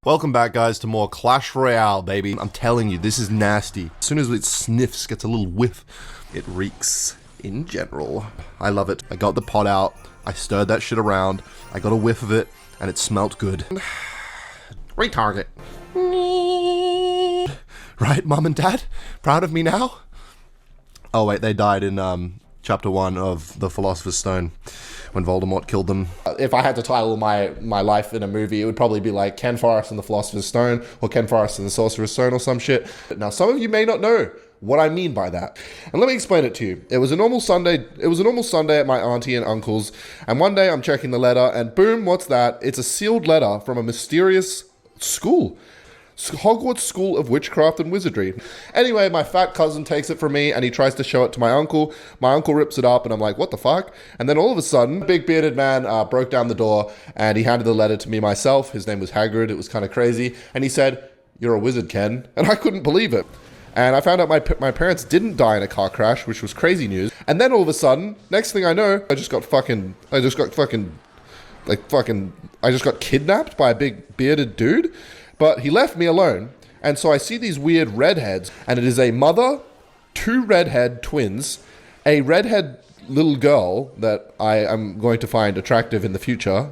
Welcome back, guys, to more Clash Royale, baby. I'm telling you, this is nasty. As soon as it sniffs, gets a little whiff, it reeks in general. I love it. I got the pot out, I stirred that shit around, I got a whiff of it, and it smelt good. Retarget. Right, Mom and Dad? Proud of me now? Oh wait, they died in chapter 1 of The Philosopher's Stone, when Voldemort killed them. If I had to title my life in a movie, it would probably be like Ken Forrest and the Philosopher's Stone, or Ken Forrest and the Sorcerer's Stone, or some shit. Now, some of you may not know what I mean by that, and let me explain it to you. It was a normal Sunday. It was a normal Sunday at my auntie and uncle's, and one day I'm checking the letter, and boom, what's that? It's a sealed letter from a mysterious school. Hogwarts School of Witchcraft and Wizardry. Anyway, my fat cousin takes it from me and he tries to show it to my uncle. My uncle rips it up and I'm like, what the fuck? And then all of a sudden, a big bearded man broke down the door and he handed the letter to me myself. His name was Hagrid. It was kind of crazy. And he said, "You're a wizard, Ken." And I couldn't believe it. And I found out my parents didn't die in a car crash, which was crazy news. And then all of a sudden, next thing I know, I just got kidnapped by a big bearded dude. But he left me alone, and so I see these weird redheads, and it is a mother, 2 redhead twins, a redhead little girl that I am going to find attractive in the future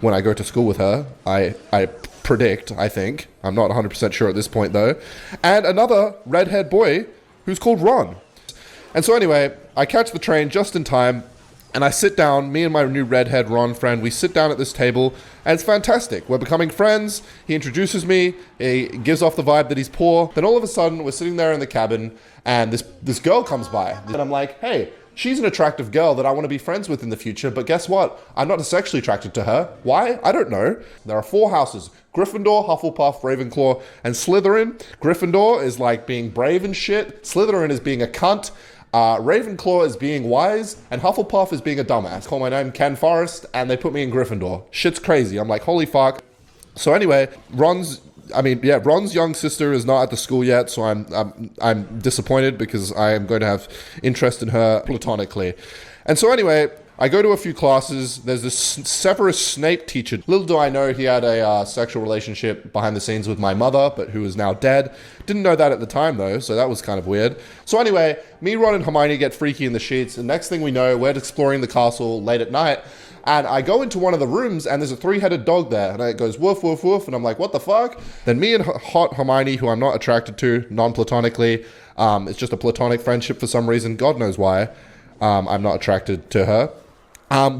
when I go to school with her. I predict, I think. I'm not 100% sure at this point, though. And another redhead boy who's called Ron. And so anyway, I catch the train just in time, and I sit down, me and my new redhead Ron friend, we sit down at this table, and it's fantastic. We're becoming friends, he introduces me, he gives off the vibe that he's poor. Then all of a sudden, we're sitting there in the cabin, and this girl comes by. And I'm like, hey, she's an attractive girl that I want to be friends with in the future, but guess what? I'm not sexually attracted to her. Why? I don't know. There are 4 houses: Gryffindor, Hufflepuff, Ravenclaw, and Slytherin. Gryffindor is like being brave and shit. Slytherin is being a cunt. Ravenclaw is being wise, and Hufflepuff is being a dumbass. Call my name Ken Forrest, and they put me in Gryffindor. Shit's crazy. I'm like, holy fuck. So anyway, Ron's young sister is not at the school yet, so I'm disappointed because I am going to have interest in her platonically. And so anyway, I go to a few classes. There's this Severus Snape teacher. Little do I know he had a sexual relationship behind the scenes with my mother, but who is now dead. Didn't know that at the time, though, so that was kind of weird. So anyway, me, Ron, and Hermione get freaky in the sheets, and next thing we know, we're exploring the castle late at night, and I go into one of the rooms, and there's a 3-headed dog there, and it goes woof, woof, woof, and I'm like, what the fuck? Then me and hot Hermione, who I'm not attracted to, non-platonically, it's just a platonic friendship for some reason, God knows why, I'm not attracted to her.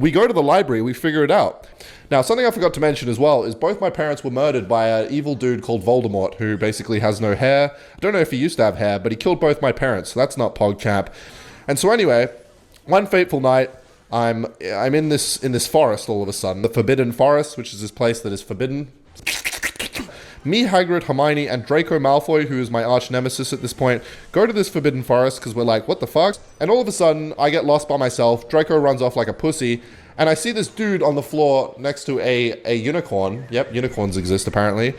We go to the library, we figure it out. Now, something I forgot to mention as well is both my parents were murdered by an evil dude called Voldemort, who basically has no hair. I don't know if he used to have hair, but he killed both my parents, so that's not PogCamp. And so anyway, one fateful night, I'm in this forest all of a sudden, the Forbidden Forest, which is this place that is forbidden. Me, Hagrid, Hermione, and Draco Malfoy, who is my arch nemesis at this point, go to this Forbidden Forest because we're like, what the fuck? And all of a sudden, I get lost by myself, Draco runs off like a pussy, and I see this dude on the floor next to a unicorn. Yep, unicorns exist apparently.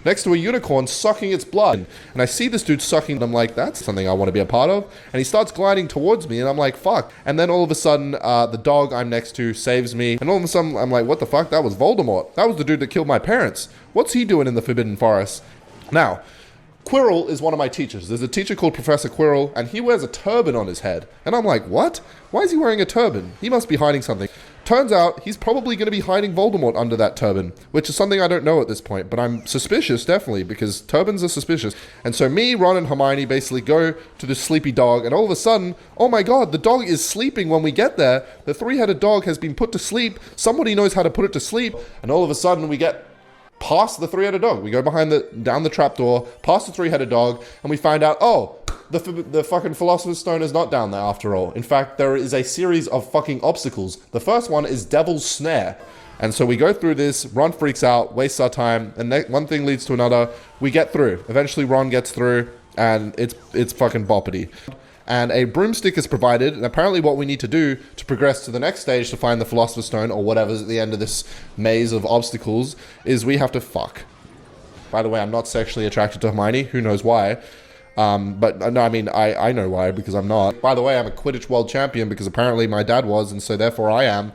Next to a unicorn sucking its blood. And I see this dude sucking, and I'm like, that's something I want to be a part of. And he starts gliding towards me, and I'm like, fuck. And then all of a sudden, the dog I'm next to saves me. And all of a sudden, I'm like, what the fuck? That was Voldemort. That was the dude that killed my parents. What's he doing in the Forbidden Forest? Now, Quirrell is one of my teachers. There's a teacher called Professor Quirrell, and he wears a turban on his head. And I'm like, what? Why is he wearing a turban? He must be hiding something. Turns out, he's probably going to be hiding Voldemort under that turban, which is something I don't know at this point, but I'm suspicious, definitely, because turbans are suspicious. And so me, Ron, and Hermione basically go to this sleepy dog, and all of a sudden, oh my god, the dog is sleeping when we get there. The 3-headed dog has been put to sleep. Somebody knows how to put it to sleep, and all of a sudden, we get past the 3-headed dog. We go down the trapdoor, past the 3-headed dog, and we find out, oh, the fucking Philosopher's Stone is not down there after all. In fact, there is a series of fucking obstacles. The first one is Devil's Snare. And so we go through this, Ron freaks out, wastes our time, and one thing leads to another. We get through. Eventually Ron gets through, and it's fucking boppity. And a broomstick is provided, and apparently what we need to do to progress to the next stage to find the Philosopher's Stone, or whatever's at the end of this maze of obstacles, is we have to fuck. By the way, I'm not sexually attracted to Hermione, who knows why. But no, I mean, I know why, because I'm not. By the way, I'm a Quidditch world champion because apparently my dad was, and so therefore I am.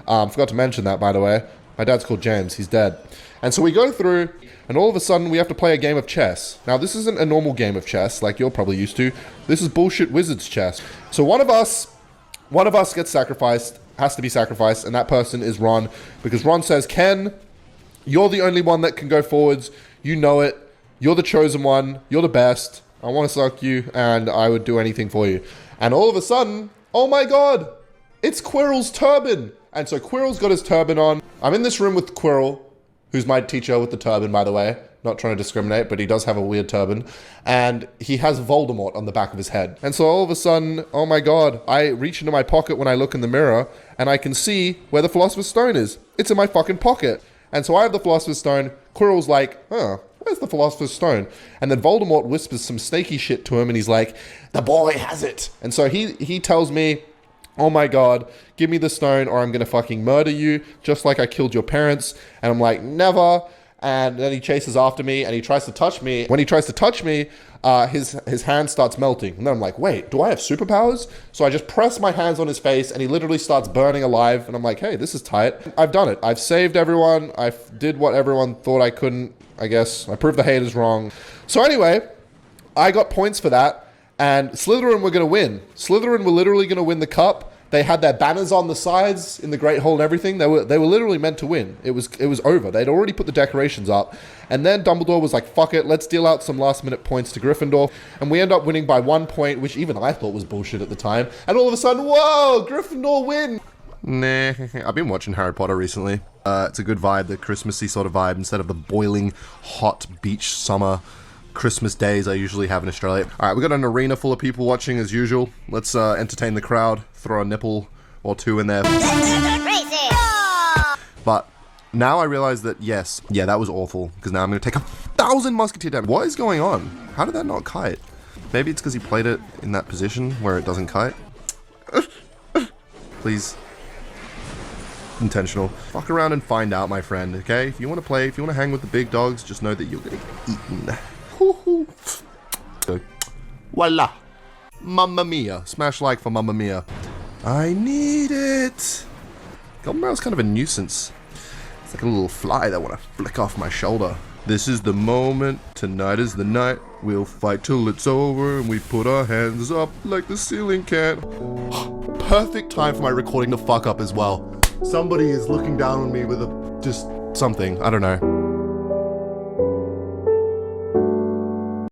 Forgot to mention that, by the way. My dad's called James. He's dead. And so we go through, and all of a sudden we have to play a game of chess. Now, this isn't a normal game of chess like you're probably used to. This is bullshit wizards chess. So one of us gets sacrificed, has to be sacrificed, and that person is Ron, because Ron says, Ken, you're the only one that can go forwards. You know it. You're the chosen one. You're the best. I want to suck you, and I would do anything for you. And all of a sudden, oh my god, it's Quirrell's turban. And so Quirrell's got his turban on. I'm in this room with Quirrell, who's my teacher with the turban, by the way. Not trying to discriminate, but he does have a weird turban. And he has Voldemort on the back of his head. And so all of a sudden, oh my god, I reach into my pocket when I look in the mirror, and I can see where the Philosopher's Stone is. It's in my fucking pocket. And so I have the Philosopher's Stone. Quirrell's like, where's the Philosopher's Stone? And then Voldemort whispers some snaky shit to him, and he's like, the boy has it. And so he tells me, oh my god, give me the stone or I'm gonna fucking murder you, just like I killed your parents. And I'm like, never. And then he chases after me and he tries to touch me. When he tries to touch me, his hand starts melting. And then I'm like, wait, do I have superpowers? So I just press my hands on his face and he literally starts burning alive. And I'm like, hey, this is tight. I've done it. I've saved everyone. I did what everyone thought I couldn't, I guess. I proved the haters wrong. So anyway, I got points for that. And Slytherin were going to win. Slytherin were literally going to win the cup. They had their banners on the sides in the Great Hall and everything. They were literally meant to win. It was over. They'd already put the decorations up. And then Dumbledore was like, fuck it, let's deal out some last minute points to Gryffindor. And we end up winning by 1 point, which even I thought was bullshit at the time. And all of a sudden, whoa, Gryffindor win. Nah, I've been watching Harry Potter recently. It's a good vibe, the Christmassy sort of vibe, instead of the boiling hot beach summer Christmas days I usually have in Australia. All right, we got an arena full of people watching as usual. Let's entertain the crowd, throw a nipple or two in there. But now I realize that, yes, yeah, that was awful, because now I'm going to take 1,000 musketeer damage. What is going on? How did that not kite? Maybe it's because he played it in that position where it doesn't kite. Please. Intentional. Fuck around and find out, my friend, okay? If you want to play, if you want to hang with the big dogs, just know that you're going to get eaten. Voila. Mamma mia. Smash like for Mamma mia. I need it. Goldenbarrel's kind of a nuisance. It's like a little fly that want to flick off my shoulder. This is the moment. Tonight is the night. We'll fight till it's over and we put our hands up like the ceiling can. Perfect time for my recording to fuck up as well. Somebody is looking down on me with just something. I don't know.